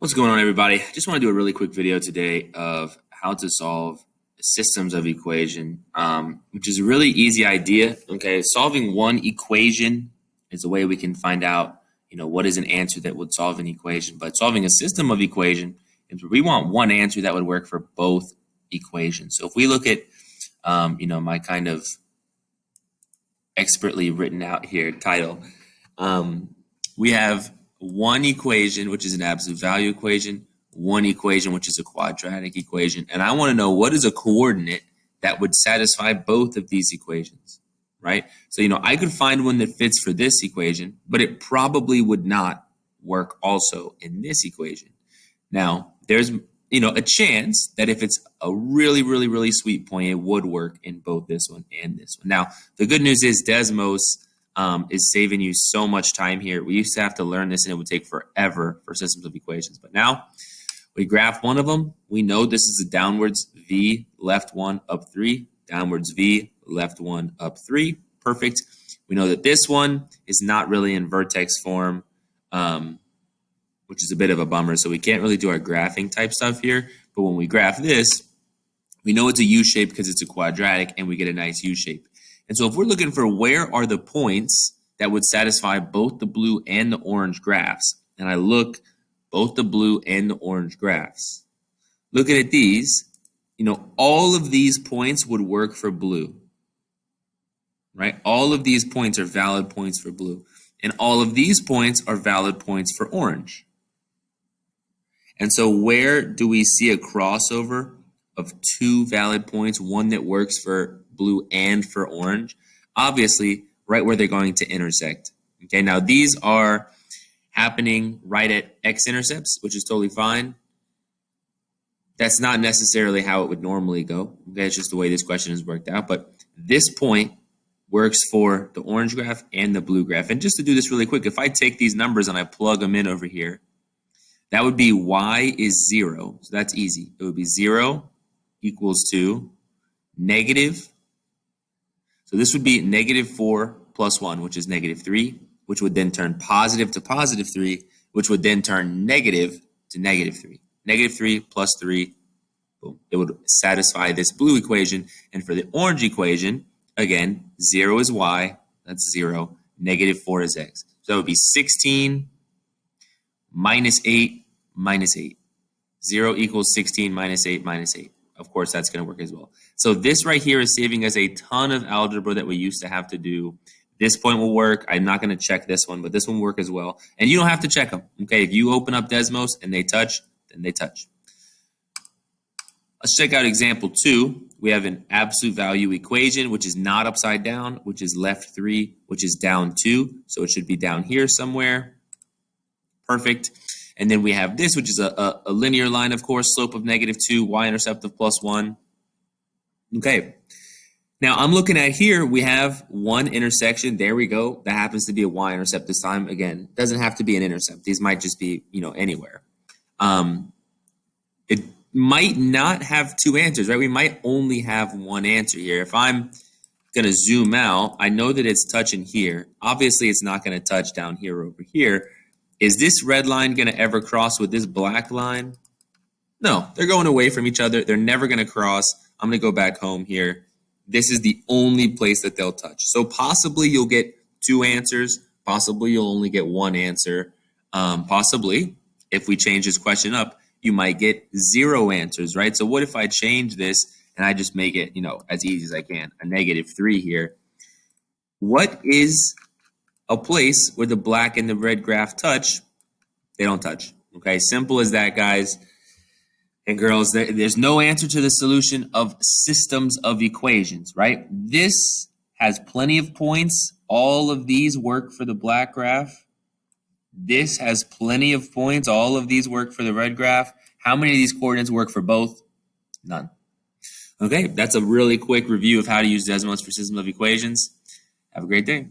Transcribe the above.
What's going on, everybody? I just want to do a really quick video today of how to solve systems of equation, which is a really easy idea. Okay, solving one equation is a way we can find out, what is an answer that would solve an equation. But solving a system of equation is where we want one answer that would work for both equations. So if we look at, my kind of expertly written out here title, we have one equation, which is an absolute value equation, one equation, which is a quadratic equation. And I want to know what is a coordinate that would satisfy both of these equations, right? So, I could find one that fits for this equation, but it probably would not work also in this equation. Now, there's, a chance that if it's a really, really, really sweet point, it would work in both this one and this one. Now, the good news is DESMOS is saving you so much time here. We used to have to learn this and it would take forever for systems of equations. But now we graph one of them. We know this is a downwards V, left 1, up 3, downwards V, left 1, up 3. Perfect. We know that this one is not really in vertex form, which is a bit of a bummer. So we can't really do our graphing type stuff here. But when we graph this, we know it's a U shape because it's a quadratic and we get a nice U shape. And so if we're looking for where are the points that would satisfy both the blue and the orange graphs, and I look both the blue and the orange graphs, looking at these, all of these points would work for blue, right? All of these points are valid points for blue, and all of these points are valid points for orange. And so where do we see a crossover of two valid points, one that works for blue and for orange? Obviously, right where they're going to intersect. Okay, now these are happening right at x-intercepts, which is totally fine. That's not necessarily how it would normally go. Okay, it's just the way this question is worked out. But this point works for the orange graph and the blue graph. And just to do this really quick, if I take these numbers and I plug them in over here, that would be y is 0. So that's easy. It would be 0 equals to negative. So this would be negative 4 plus 1, which is negative 3, which would then turn positive to positive 3, which would then turn negative to negative 3. Negative 3 plus 3, boom. It would satisfy this blue equation. And for the orange equation, again, 0 is y, that's 0. Negative 4 is x. So it would be 16 minus 8 minus 8. 0 equals 16 minus 8 minus 8. Of course, that's going to work as well. So this right here is saving us a ton of algebra that we used to have to do. This point will work. I'm not going to check this one, but this one will work as well. And you don't have to check them. Okay, if you open up DESMOS and they touch, then they touch. Let's check out example 2. We have an absolute value equation, which is not upside down, which is left 3, which is down 2. So it should be down here somewhere. Perfect. And then we have this, which is a linear line, of course, slope of negative 2, y-intercept of plus 1. Okay. Now, I'm looking at here, we have one intersection. There we go. That happens to be a y-intercept this time. Again, doesn't have to be an intercept. These might just be, anywhere. It might not have two answers, right? We might only have one answer here. If I'm going to zoom out, I know that it's touching here. Obviously, it's not going to touch down here or over here. Is this red line going to ever cross with this black line? No, they're going away from each other. They're never going to cross. I'm going to go back home here. This is the only place that they'll touch. So possibly you'll get two answers. Possibly you'll only get one answer. Possibly, if we change this question up, you might get 0 answers, right? So what if I change this and I just make it, as easy as I can, a negative 3 here? What is a place where the black and the red graph touch? They don't touch. Okay, simple as that, guys and girls. There's no answer to the solution of systems of equations, right? This has plenty of points. All of these work for the black graph. This has plenty of points. All of these work for the red graph. How many of these coordinates work for both? None. Okay, that's a really quick review of how to use DESMOS for systems of equations. Have a great day.